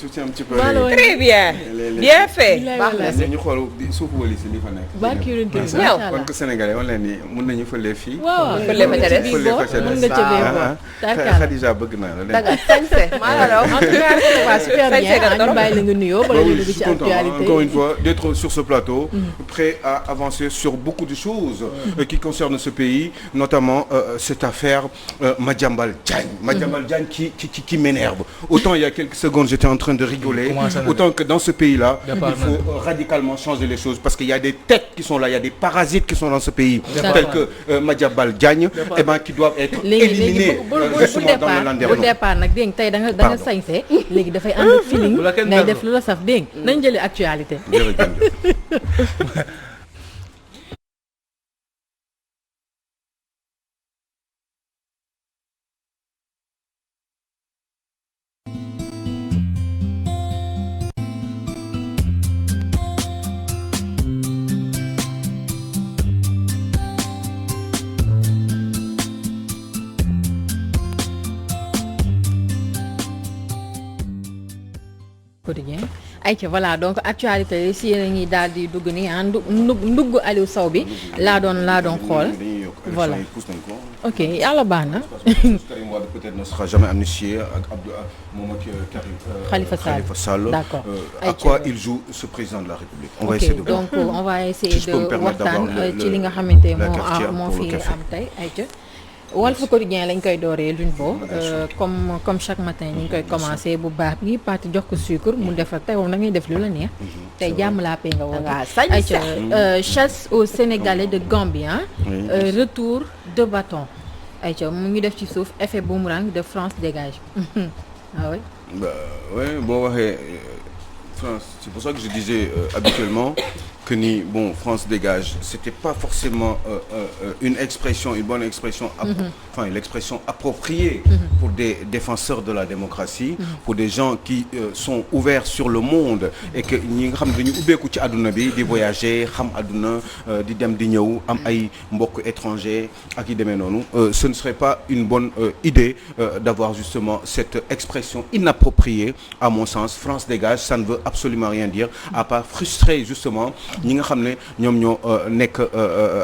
tuuti un petit peu. très bien. bien fait. baax na ñu xool suufu wali si li fa nekk. kon ko Sénégalais on leen ni mën nañu fële fii. waaw fële fa ca des fële fa ca des. Khadija bëgg naa la. daga sañse maa la raw. en tout cas super bien ñu bàyyi la nga nuyoo bala ñu dugg ci actualité. Encore une fois d'être sur ce plateau. prêt à avancer sur beaucoup de choses. qui concernent ce pays notamment cette affaire Madiambal Diagne qui m'énerve. Autant il y a quelques secondes j'étais en train de rigoler. Autant que dans ce pays-là il faut radicalement changer les choses parce qu'il y a des têtes qui sont là, il y a des parasites qui sont dans ce pays tels que Madiambal Diagne qui doivent être éliminés justement dans le landerneau. bu départ nag dégg tey da nga sañse léegi dafay ànd ak feeling ngay def lu la saf dégg nañ jëli actualité. ayca voilà donc actualité yi si yéen a ngi daal di dugg ni ndugg Aliou Sow bi laa doon xool voilà ok yàlla baax na. Karim Wade peut-être ne sera jamais amnistié ak Abdou moom ak Khalifa Sall. d'accord à quoi il joue ce président de la République. On va essayer de donc on va essayer de waxtaan ci li nga xamante moo fi am tey ayca. Walf Quotidien lañ koy dooree luñ boo comme chaque matin ñu ngi koy commencé bu baax bi parti jox ko sucre mu def tey moom da ngay def lu la neex tey jàmm laa pee nga woo chasse aux Sénégalais de Gambie retour de bâton ayca mu ngi def ci suuf effet boomerang de France dégage ah oui boo waxee France c'est pour ça que je disais habituellement que ni bon France dégage c'était pas forcément une bonne expression l'expression appropriée pour des défenseurs de la démocratie pour des gens qui sont ouverts sur le monde et que ñi nga xam ne dañu ubbeeku ci àdduna bi di voyager xam àdduna di dem di ñëw am ay mbokk étrangers ak yi demee noonu ce ne serait pas une bonne idée d'avoir justement cette expression inappropriée à mon sens France dégage ça ne veut absolument rien dire à part frustrer justement ñi nga xam ne ñoom ñoo nekk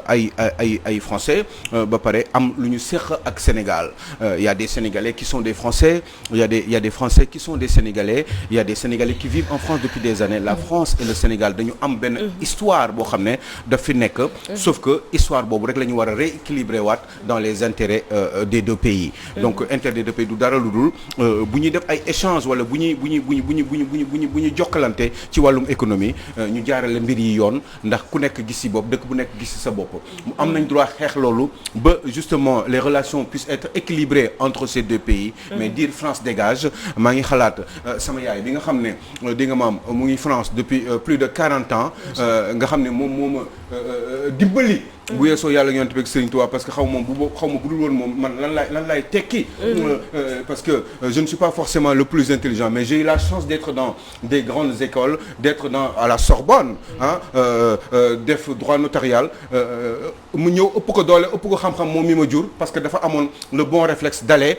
ay français ba pare am lu ñu séq ak Sénégal il y a des Sénégalais qui sont des Français il y a des Français qui sont des Sénégalais il y a des Sénégalais qui vivent en France depuis des années la France et le Sénégal dañu am benn histoire boo xam ne daf fi nekk sauf que histoire boobu rek la ñu war a rééquilibrer waat dans les intérêts des deux pays donc intérêt des deux pays du dara lu dul bu ñuy def ay échanges wala bu ñuy jokkalante ci wàllum économie ñu jaarale mbir yi yoon ndax ku nekk gis ci bopp dëkk bu nekk gis ci sa bopp am nañ droit xeex loolu ba justement les relations puissent être équilibrées entre ces deux pays mais dire France dégage maa ngi xalaat sama yaay bi nga xam ne di nga maam mu ngi France depuis plus de 40 ans nga xam ne moom ma dimbali bu yeesoo yàlla yonent bi ak Serigne Touba parce que xaw ma bu dul woon moom man lan laay tekki parce que je ne suis pas forcément le plus intelligent mais j'ai eu la chance d'être dans des grandes écoles d'être à la Sorbonne def droit notarial mu ñëw ëpp ko doole ëpp ko xam-xam moom mi ma jur parce que dafa amoon le bon réflexe d'aller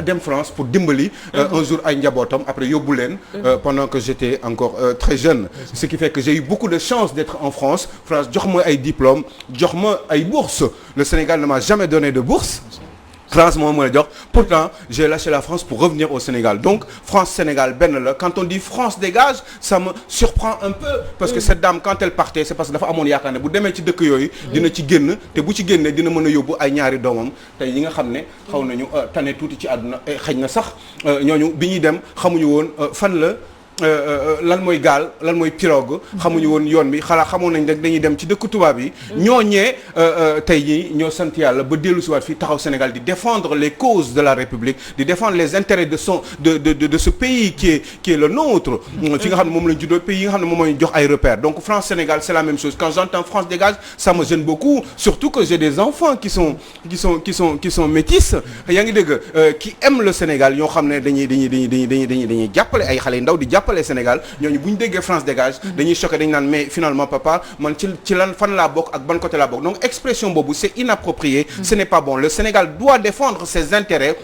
dem France pour dimbali un jour ay njabootam après yóbbu leen pendant que j'étais encore très jeune ce qui fait que j'ai eu beaucoup de chance d'être en France jox ma ay diplômes jox ma ay bourses le Sénégal ne m'a jamais donné de bourse France moom mën a jox pourtant j'ai lâché la France pour revenir au Sénégal donc France-Sénégal benn la quand on dit France dégage ça me surprend un peu parce que cette dame quand elle partait c'est parce que dafa amoon yaakaar ne bu demee ci dëkk yooyu dina ci génn te bu ci génnee dina mën a yóbbu ay ñaari doomam tey ñi nga xam ne xaw nañu tane tuuti ci àdduna xëy na sax ñooñu bi ñuy dem xamuñu woon fan la lan mooy gaal lan mooy pirogue xamuñu woon yoon bi xamoon nañ rek dañuy dem ci dëkk tubaab yi ñooñee tey jii ñoo sant yàlla ba dellu si waat fii taxaw Sénégal di défendre les causes de la République di défendre les intérêts de ce pays qui est le nôtre fi nga xam ne moom lañ juddoo pays yi nga xam ne moom mooy jox ay repères donc France Sénégal c'est la même chose quand j'entends France dégage ça me gêne beaucoup surtout que j'ai des enfants qui sont métis yaa ngi dégg qui aiment le Sénégal ñoo xam ne dañuy jàppale ay xale yu ndaw di jàppale Sénégal ñooñu bu ñu déggee France dégage dañuy choqué dañu naan mais finalement papa man ci lan fan laa bokk ak ban côté laa bokk donc expression boobu c'est inapproprié ce n'est pas bon le Sénégal doit défendre ses intérêts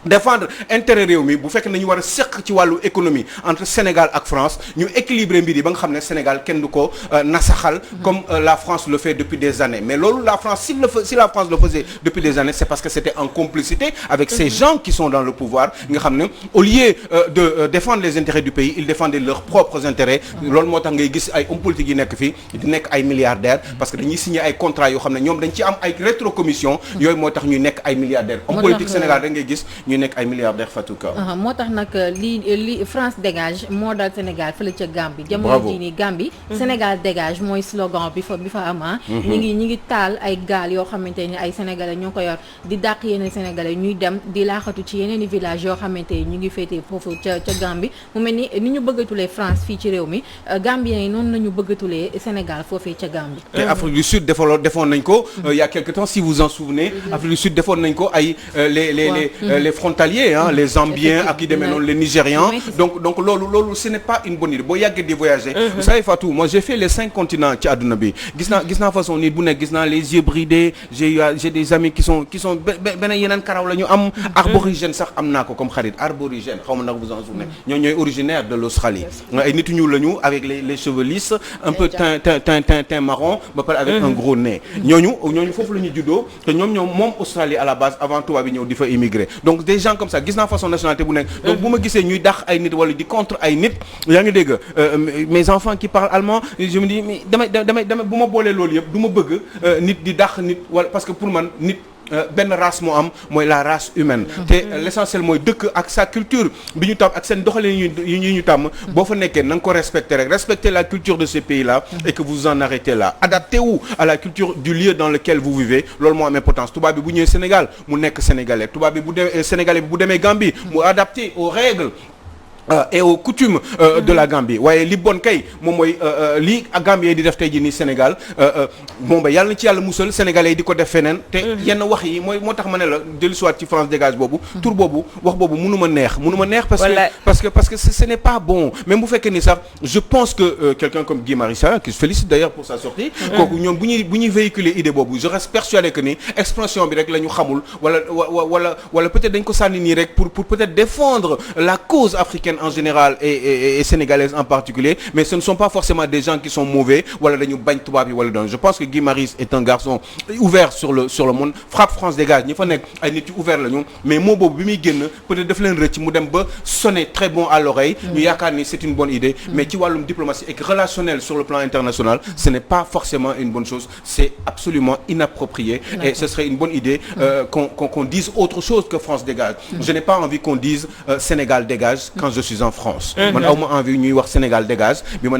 défendre intérêt réew mi bu fekk nañu war a seq ci wàllu économie entre Sénégal ak France ñu équilibrer mbir yi ba nga xam ne Sénégal kenn du ko nasaxal comme la France le fait depuis des années mais loolu la France si la France le faisait depuis des années c'est parce que c'était en complicité avec ces gens qui sont dans le pouvoir nga xam ne au lieu de défendre les intérêts du pays ils défendaient leurs propres intérêts loolu moo tax ngay gis ay hommes politiques yi nekk fii di nekk ay milliardaires parce que dañuy signer ay contrats yoo xam ne ñoom dañ ci am ay rétrocommission yooyu moo tax ñuy nekk ay milliardaires homme politique Sénégal rek ngay gis nekk ay milliardaires Fatouka. moo tax nag li France dégage moo dal Sénégal fële ca Gambie. jamono jii nii Gambie. Sénégal dégage mooy slogan bi fa am ñi ngi taal ay gaal yoo xamante ni ay sénégalais ñoo ko yor di dàq yeneen sénégalais ñuy dem di laaxatu ci yeneen i village yoo xamante ni ñu ngi féetee foofu ca Gambie mu mel ni ñu bëggatulee France fii ci réew mi Gambiens yi noonu la ñu bëggatulee Sénégal foofee ca Gambie. te Afrique du Sud defoon nañ ko il y a quelque temps si vous en souvenez. Afrique du Sud defoon nañ ko ay les frontaliers les Zambiens ak yi demee noonu les Nigérians donc loolu ce n'est pas une bonne idée boo yàggee di voyager vous savez Fatou moi j'ai fait les 5 continents ci àdduna bi gis naa façon nit bu nekk gis naa les yeux bridés j'ai des amis qui sont beneen yeneen karaw la ñu am aborigène sax am naa ko comme xarit aborigène xaw ma nag vous en souvenez ñooy originaire de l'Australie ay nit ñu la ñu avec les cheveux lisses un peu teint marron ba pare avec un gros nez ñooñu foofu la ñu juddoo te ñoom moom Australie à la base avant tubaab bi ñëw di fa immigrer donc des gens comme ça gis naa façon nationalité bu nekk donc bu ma gisee ñuy dàq ay nit wala di contre ay nit yaa ngi dégg mes enfants qui parlent allemand je me dis mais damay bu ma boolee loolu yëpp du ma bëgg nit di dàq nit wala parce que pour man nit benn race moo am mooy la race humaine te l'essentiel mooy dëkk ak sa culture bi ñu tàmm ak seen doxalin yi ñu tàmm boo fa nekkee na nga ko respecter rek respecter la culture de ces pays là et que vous en arrêtez là adaptez-vous à la culture du lieu dans lequel vous vivez loolu moo am importance tubaab bi bu ñëwee Sénégal mu nekk sénégalais tubaab bi bu demee sénégalais bi bu demee Gambie mu adapté aux règles et aux coutumes de la Gambie waaye li bon kay moom mooy li Gambie di def tey jii nii Sénégal bon ba yàlla na ci yàlla musal sénégalais yi di ko def feneen te yenn wax yi moo tax ma ne la dellusiwaat ci France dégage boobu tur boobu wax boobu mënu ma neex parce que ce n'est pas bon même bu fekkee ni sax je pense que quelqu'un comme Guy Marius Sagna qui se félicite d'ailleurs pour sa sortie kooku ñoom bu ñuy véhiculer idée boobu je reste persuadé que ni expression bi rek la ñu xamul wala peut-être dañ ko sànni nii rek pour peut-être défendre la cause africaine en général et sénégalaise en particulier mais ce ne sont pas forcément des gens qui sont mauvais wala dañu bañ tubaab yi wala doon je pense que Guy Marius est un garçon ouvert sur le monde Frapp France dégage ñi fa nekk ay nit yu ouvert la ñu mais moo boobu bi muy génn peut-être daf leen rëcc mu dem ba sonner très bon à l'oreille ñu yaakaar ni c'est une bonne idée mais ci wàllum diplomatie et relationnel sur le plan international ce n'est pas forcément une bonne chose c'est absolument inapproprié et ce serait une bonne idée qu'on dise autre chose que France dégage je n'ai pas envie qu'on dise Sénégal dégage quand je suis en France man aw ma envie ñuy wax Sénégal dégage bu ma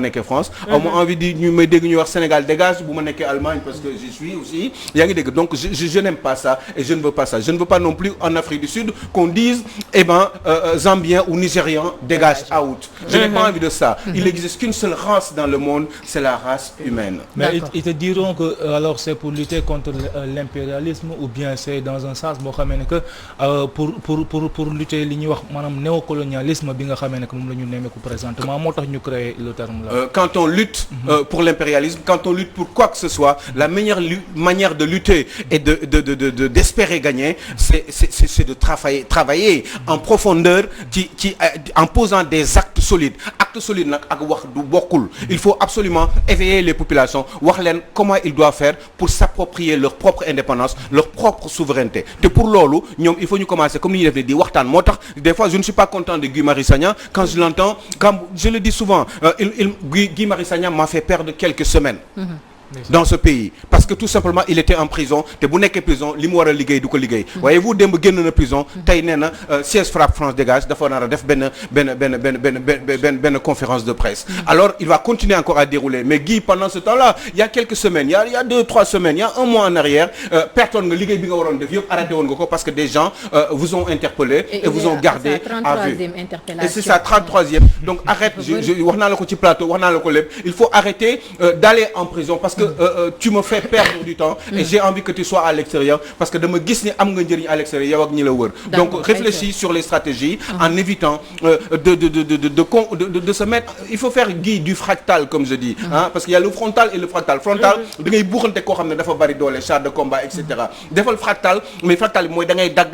nekkee France aw ma envie di ñu may dégg ñuy wax Sénégal dégage bu ma nekkee Allemagne parce que j'y suis aussi yaa ngi dégg donc je n'aime pas ça et je ne veux pas ça je ne veux pas non plus en Afrique du Sud qu'on dise Zambien ou Nigérian dégage out je n'ai pas envie de ça il n'existe qu'une seule race dans le monde c'est la race humaine mais ils te diront que alors c'est pour lutter contre l'impérialisme ou bien c'est dans un sens boo xamee ne que pour lutter li ñuy wax maanaam néocolonialisme bi nga xamee ne que moom la ñu nemmeeku présentement moo tax ñu créer le terme là. Quand on lutte pour l'impérialisme quand on lutte pour quoi que ce soit la meilleure manière de lutter et d'espérer gagner c'est de travailler en profondeur en posant des actes solides nag ak wax du bokkul il faut absolument éveiller les populations wax leen comment ils doivent faire pour s'approprier leur propre indépendance leur propre souveraineté te pour loolu ñoom il faut ñu commencer comme ni ñuy def di waxtaan moo tax des fois je ne suis pas content de Guy Marius Sagna quand je l'entends quand je le dis souvent Guy Marius Sagna m'a fait perdre quelques semaines dans ce pays parce que tout simplement il était en prison te bu nekkee prison li mu war a liggéey du ko liggéey waaye vous démb génn na prison tey nee na siège Frapp France dégage dafa nar a def benn conférence de presse alors il va continuer encore à dérouler mais Guy pendant ce temps-là il y a quelques semaines il y a 2-3 semaines il y a un mois en arrière pertoon nga liggéey bi nga waroon def yëpp arrêté woon nga ko parce que des gens vous ont interpellé et vous ont gardé à vue et c'est sa 33e donc arrête wax naa la ko ci plateau wax naa la ko lépp il faut arrêter d'aller en prison parce que tu me fais perdre du temps et j'ai envie que tu sois à l'extérieur parce que dama gis ni am nga njëriñ à l'extérieur yow ak ñi la wër donc réfléchis sur les stratégies en évitant de se mettre il faut faire du fractal comme je dis parce qu'il y a le frontal et le fractal da ngay buuxante koo xam ne dafa bari doole char de combat et cetera defal fractal mais fractal bi mooy da ngay dagg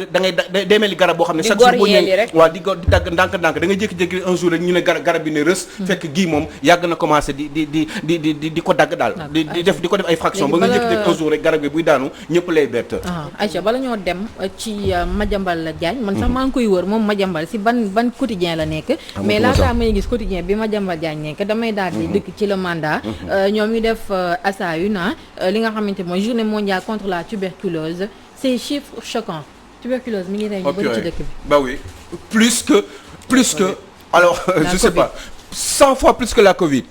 day mel ni garab boo xam ne chaque jour boo ñëwee waaw di dagg ndànk da ngay jékki-jékki un jour rek ñu ne garab bi ne rës fekk gii moom yàgg na commencé di ko dagg daal di ko def ay fraction ba nga jékki-jékki un jour rek garab bi buy daanu ñëpp lay bett Aïcha bala ñoo dem ci Madiambal Diagne man sax maa ngi koy wër moom Madiambal si ban quotidien la nekk mais laataa may gis quotidien bi Madiambal Diagne nekk damay daal di dëkk ci le mandat ñoom ñu def ASA-UNA li nga xamante mooy journée mondiale contre la tuberculose ces chiffres choquants tuberculose mi ngi rey ñu bëri ci dëkk bi bah oui plus que alors je sais pas 100 fois plus que la Covid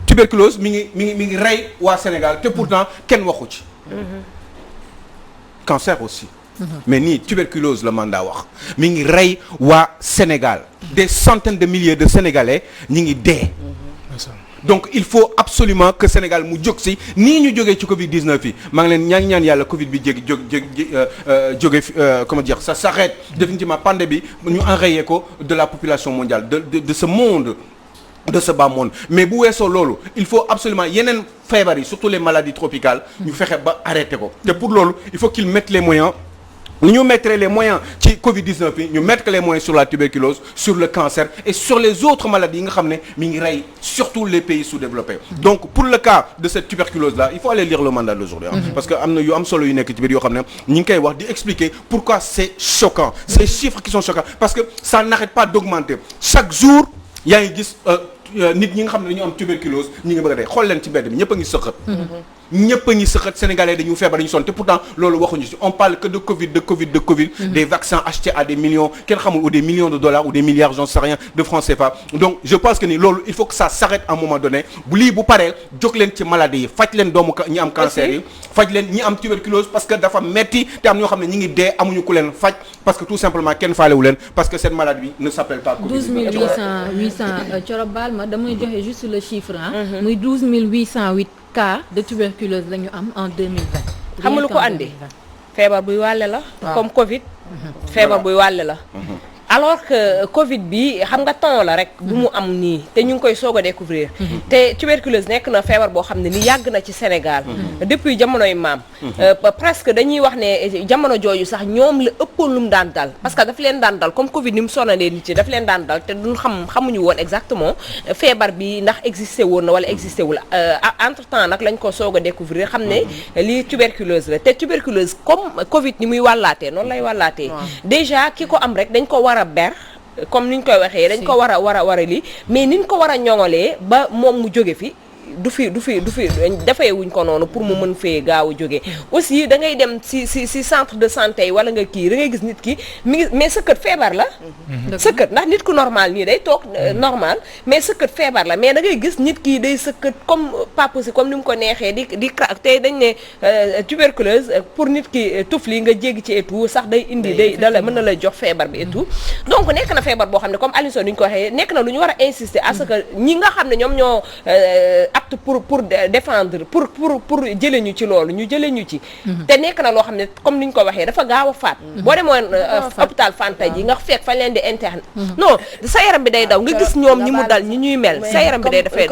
tuberculose mi ngi rey waa Sénégal te pourtant kenn waxu ci cancer aussi mais nii tuberculose la mandat wax mi ngi rey waa Sénégal des centaines de milliers de Sénégalais ñi ngi dee donc il faut absolument que Sénégal mu jóg si nii ñu jógee ci Covid 19 yi maa ngi leen ñaan yàlla Covid bi jóge comment dire ça s'arrête définitivement pandémie bi ñu enrayer ko de la population mondiale de ce monde de ce bas monde mais bu weesoo loolu il faut absolument yeneen feebar yi surtout les maladies tropicales ñu fexe ba arrêter ko te pour loolu il faut qu'ils mettent les moyens ñu mettre les moyens ci Covid-19 bi ñu mettre les moyens sur la tuberculose sur le cancer et sur les autres maladies yi nga xam ne mi ngi rey surtout les pays sous-développés donc pour le cas de cette tuberculose là il faut aller lire le mandat d'aujourd'hui parce que am na yu am solo yu nekk ci biir yoo xam ne ñu ngi koy wax di expliquer pourquoi c'est choquant ces chiffres qui sont choquants parce que ça n'arrête pas d'augmenter chaque jour yaa ngi gis nit ñi nga xam ne dañu am tuberculose ñi ngi bëgg a dee xool leen ci mbedd mi ñëpp a ngi sëqat ñëpp a ngi sëqat sénégalais dañu feebar dañu sonn te pourtant loolu waxuñu ci on parle que de Covid des vaccins achetés à des millions kenn xamul ou des millions de dollars ou des milliards j'en sais rien de francs CFA donc je pense que ni loolu il faut que ça s'arrête à un moment donné bu lii bu paree jóg leen ci maladie yi faj leen doomu ñi am cancer yi faj leen ñi am tuberculose parce que dafa metti te am ñoo xam ne ñi ngi dee amuñu ku leen faj parce que tout simplement kenn faalewu leen parce que cette maladie ne s'appelle pas Covid 12800 Thioro baal ma damay joxe juste le chiffre muy 12808 cas de tuberculose la ñu am en 2020. xam nga lu ko andi feebar buy wàlle la. comme Covid. feebar buy wàlle la. alors que Covid bi xam nga temps la rek bu mu am nii te ñu ngi koy soog a découvrir te tuberculose nekk na feebar boo xam ne ni yàgg na ci Sénégal depuis jamonoy maam presque dañuy wax ne jamono jooju sax ñoom la ëppoon lu mu daan dal parce que daf leen daan dal comme Covid ni mu sonalee nit yi daf leen daan dal te duñ xamuñu woon exactement feebar bi ndax existé woon na wala existé wul entre temps nag lañ ko soog a découvrir xam ne lii tuberculose la te tuberculose comme Covid ni muy wàllaatee noonu lay wàllaatee déjà ki ko am rek dañ ko war a ber comme niñ koy waxee dañ ko war a lii mais niñ ko war a ñoŋalee ba moom mu jóge fi du fi dafay wuñ ko noonu pour mu mën fee gaaw a jóge aussi da ngay dem si centre de santé yi wala nga kii da ngay gis nit ki mi ngi mais sëkkat feebar la sëkkat ndax nit ku normal nii day toog normal mais sëkkat feebar la mais da ngay gis nit ki day sëkkat comme pas possible comme ni mu ko neexee di craque tey dañ ne tuberculose pour nit ki tufli nga jéggi ci et tout sax day indi dala mën na la jox feebar bi et tout donc nekk na feebar boo xam ne comme Aliou Sow ni ñu ko waxee nekk na lu ñu war a insister à ce que ñi nga xam ne ñoom ñoo apte pour défendre pour jëlee ñu ci loolu ñu jëlee ñu ci te nekk na loo xam ne comme ni ñu ko waxee dafa gaaw a faat boo demoon hôpital Fanta ji nga fekk fañ leen di interne non sa yaram bi day daw nga gis ñoom ñi mu dal ñi ñuy mel sa yaram bi dafay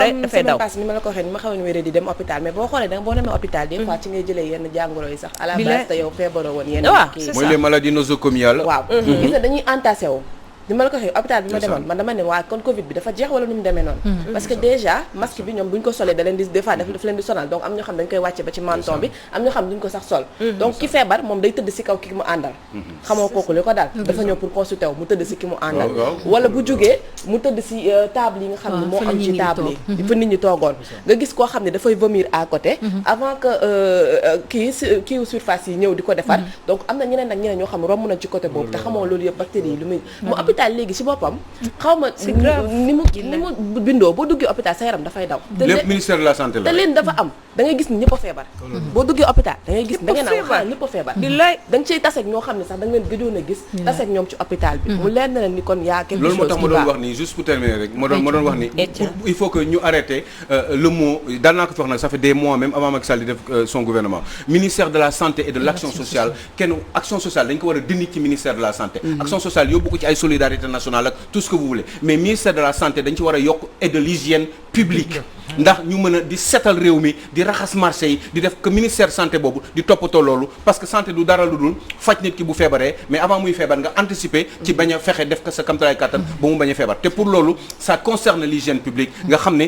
daw ni ma la ko waxee ni ma xaw a wéré di dem hôpital mais boo xoolee da boo demee hôpital des fois ci ngay jëlee yenn jàngoro yi sax à la base te yow feebaroo woon yenn kii mooy les maladies nosocomiales waaw gis nga dañuy entassé wu ni ma la ko waxee hôpital bi ma demoon man dama ne waa kon Covid bi dafa jeex wala nu mu demee noonu parce que déjà masque bi ñoom bu ñu ko solee da leen di des fois daf leen di sonal donc am ñoo xam dañ koy wàcce ba ci menton bi am ñoo xam duñ ko sax sol donc ki feebar moom day tëdd si kaw ki mu àndal xamoo kooku li ko daal dafa ñëw pour consulter wu mu tëdd si ki mu àndal wala bu jógee mu tëdd si table yi nga xam ne moo am ci table yi fa nit ñi toogoon nga gis koo xam ne dafay vomir à côté avant que kii surface yi ñëw di ko defar donc am na ñeneen ak ñeneen ñoo xam ne romb nañ ci côté boobu te xamoo loolu yëpp bactéries yi lu muy hôpital léegi ci boppam xaw ma ni mu bindoo boo duggee hôpital sa yaram dafay daw lépp ministère de la santé la te leen dafa am da ngay gis ni ñëpp a feebar boo duggee hôpital da ngay gis da ngeen naan xanaa ñëpp a feebar da nga ciy taseeg ñoo xam ne sax da nga leen gëjoon a gis taseeg ñoom ci hôpital bi mu leer na leen ni kon yaa quelque chose loolu moo tax ma doon wax ni juste pour terminer rek ma doon wax ni il faut que ñu arrêter le mot daan naa ko fi wax nag ça fait des mois même avant Macky Sall di def son gouvernement ministère de la santé et de l'action sociale kenn action sociale dañ ko war a dindi ci ministère de la santé action sociale yóbbu ko ci ay solidarité nationale ak tout ce que vous voulez mais ministère de la santé dañ ci war a yokk et de l'hygiène publique ndax ñu mën a di setal réew mi di raxas marché yi di def que ministère santé boobu di toppatoo loolu parce que santé du dara lu dul faj nit ki bu feebaree mais avant muy feebar nga anticiper ci bañ a fexe def ko sa kamtalaay kattan ba mu bañ a feebar te pour loolu ça concerne l'hygiène publique nga xam ne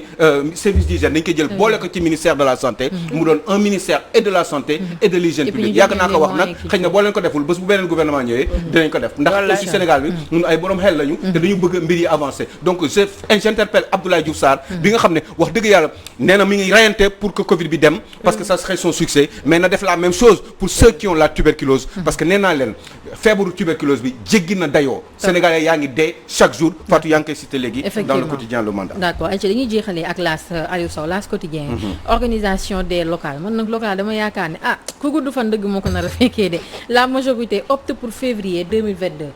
service d'hygiène dañ koy jël boole ko ci ministère de la santé mu doon un ministère et de la santé et de l'hygiène publique yàgg naa ko wax nag xëy na boo leen ko deful bés bu beneen gouvernement ñëwee dinañ ko def ndax aussi Sénégal bi ñun ay borom xel lañu te dañu bëgg mbir yi avancer donc j'interpelle Abdoulaye Diouf Sarr bi nga xam ne wax dëgg yàlla nee na mi ngi rayante pour que Covid bi dem parce que ça serait son succès mais na def la même chose pour ceux qui ont la tuberculose parce que nee naa leen feebaru tuberculose bi jéggi na dayoo Sénégalais yaa ngi dee chaque jour Fatou yaa ngi koy cité léegi dans le quotidien Le Mandat d'accord ayca dañuy jeexalee ak L'As Aliou Sow L'As quotidien organisation des locales man nag local dama yaakaar ne ku gudd fan dëgg moo ko nar a fekkee de la majorité opte pour février 2022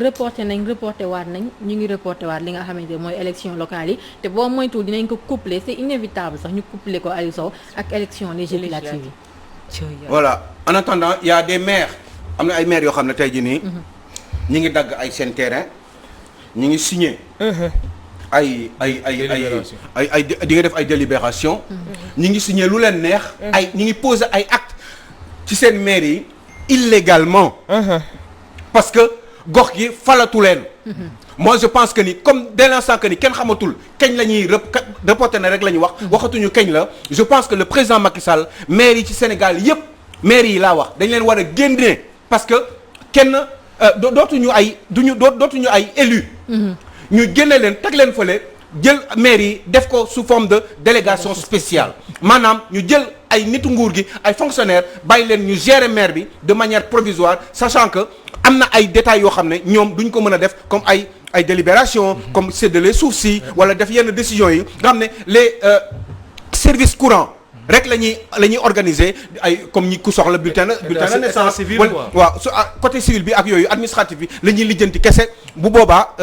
reporté waat nañ ñu ngi reporté waat li nga xamante ne mooy élection locale yi te boo moytuwul dinañ ko coupler c'est inévitable sax ñu coupler ko Aliou Sow ak élection législative yi voilà en attendant il y a des maires am na ay maires yoo xam ne tey jii nii ñi ngi dagg ay seen terrain ñi ngi signé ay di nga def ay délibération ñi ngi signé lu leen neex ñi ngi posé ay actes ci seen maire yi illégalement parce que gox gi falatu leen moi je pense que ni comme dès l'instant que ni kenn xamatul kañ la ñuy reporter na rek la ñuy waxatuñu kañ la je pense que le président Macky Sall maire yi ci Sénégal yépp maire yi laa wax dañ leen war a génne parce que kenn dootuñu ay élus ñu génne leen teg leen fële jël maire yi def ko sous forme de délégation spéciale maanaam ñu jël ay nitu nguur gi ay fonctionnaires bàyyi leen ñu gérer maire bi de manière provisoire sachant que am na ay détails yoo xam ne ñoom duñ ko mën a def comme ay délibération comme séddale suuf si wala def yenn décisions yi nga xam ne les services courants rek la ñuy organiser ay comme ñi ku soxla bulletin de naissance waaw côté civil bi ak yooyu administratif bi la ñuy lijjanti kese bu boobaa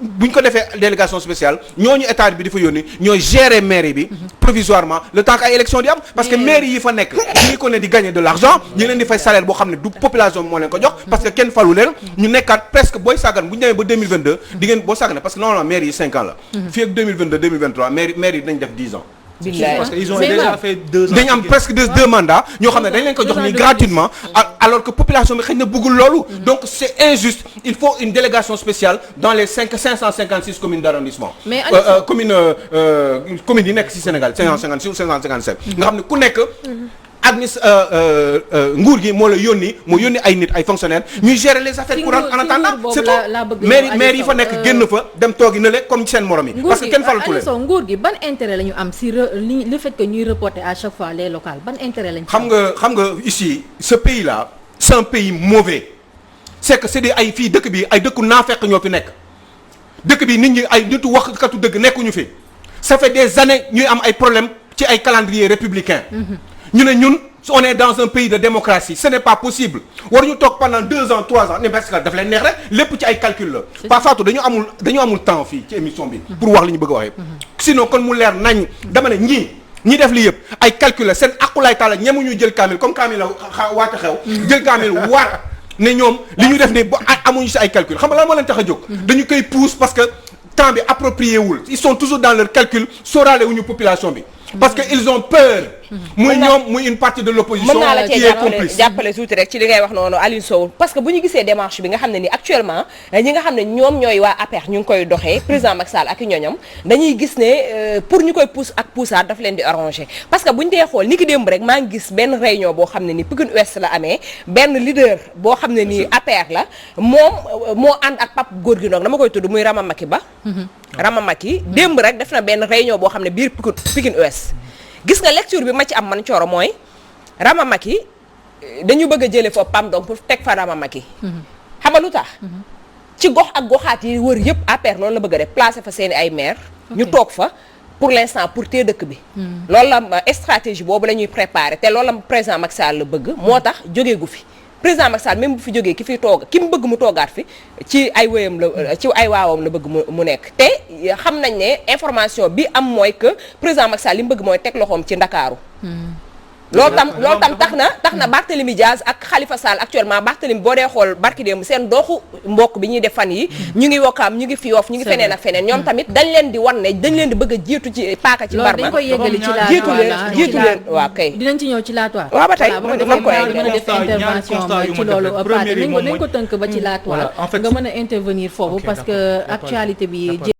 buñ ko defee délégation spéciale ñooñu état bi di fa yónni ñooy gérer mairie bi provisoirement le temps que ay élection di am parce que mairie yi fa nekk ñi ko ne di gagner de l'argent ñi leen di fay salaire boo xam ne du population bi moo leen ko jox parce que kenn falu leen ñu nekkaat presque booy sàggan bu ñu demee ba 2022 di ngeen boo sàggane parce que normalement mairie yi 5 ans la fii ak 2022 2023 mairie yi dinañ def 10 ans parce qu'ils ont déjà fait 2 ans. dañu am presque deux mandats ñoo xam ne dañ leen ko jox ni gratuitement alors que population bi xëy na bëggul loolu donc c'est injuste il faut une délégation spéciale dans les 556 communes d'arrondissement communes yi nekk ci Sénégal 556 ou 557 nga xam ne ku nekk nguur gi moo yónni ay nit ay fonctionnaires ñuy gérer les affaires courantes en attendant c'est tout maire yi fa nekk génn fa dem toogi na le comme seen morom yi parce que kenn falatu leen nguur gi ban intérêt la ñu am si le fait que ñuy reporter à chaque fois les locales ban intérêt lañ xam nga ici ce pays là c'est un pays mauvais c'est que c'est des ay fii dëkk bi ay dëkku naafeq ñoo fi nekk dëkk bi nit ñi ay nitu waxkatu dëgg nekkuñu fi ça fait des années ñuy am ay problèmes ci ay calendrier républicain ñu ne ñun on est dans un pays de démocratie ce n'est pas possible waruñu toog pendant 2 ans 3 ans ne parce que daf leen neex rek lépp ci ay calcul la pas Fatou dañu amul temps fii ci émission bi pour wax li ñu bëgg a waxee sinon kon mu leer nañ dama ne ñi def li yëpp ay calcul la seen aqulaay taala ñemuñu jël kaamil comme kaamil la waata xew jël kaamil waat ne ñoom li ñu def ne ba amuñu si ay calcul xam nga lan moo leen tax a jóg dañu koy pousse parce que temps bi approprié wul ils sont toujours dans leur calcul sóoraale wuñu population bi parce que ils ont peur muy ñoom muy une partie de l'opposition mën naa la qui est complice jàppale tuuti rek ci li ngay wax noonu Aliou Sow parce que bu ñu gisee démarche bi nga xam ne ni actuellement ñi nga xam ne ñoom ñooy waa APR ñu ngi koy doxee président Macky Sall ak i ñooñam dañuy gis ne pour ñu koy pousse ak poussaat daf leen di arranger parce que bu ñu dee xool ni ki démb rek maa ngi gis benn réunion boo xam ne ni Pikine Ouest la amee benn leader boo xam ne ni APR la moom moo ànd ak Pape Gorgui Ndong dama koy tudd muy Rama Maki Ba Rama Maki démb rek def na benn réunion boo xam ne biir Pikine Ouest gis nga lecture bi ma ci am man cooro mooy Rama Maki dañu bëgg a jëlee foofu PAM donc pour teg fa Rama Maki xam nga lu tax ci gox ak goxaat yi wër yëpp APR loolu la bëgg a def placer fa seeni ay maire ñu toog fa pour l'instant pour téye dëkk bi loolu la stratégie boobu la ñuy préparer te loolu la président Macky Sall la bëgg moo tax jógee gu fi président Macky Sall même bu fi jógee ki mu bëgg mu toogaat fi ci ay wéyam la ci ay waawam la bëgg mu nekk te xam nañ ne information bi am mooy que président Macky Sall li mu bëgg mooy teg loxoom ci Ndakaaru loolu tam tax na Barthélémy Diaz ak Khalifa Sall actuellement Barthélémy boo dee xool barki démb seen doxu mbokk bi ñuy def fan yi ñu ngi Wakaam ñu ngi fi Yoff ñu ngi feneen ak feneen ñoom tamit dañ leen di wan ne dañ leen di bëgg a jiitu ci paaka ci barma dañ koy yeggali ci la jiitu leen waaw kay dinañ ci ñëw ci laatoir waaw ba tey mën a def intervention ci loolu Pathé nañ ko tënk ba ci laatoir nga mën a intervenir foofu parce que actualité bi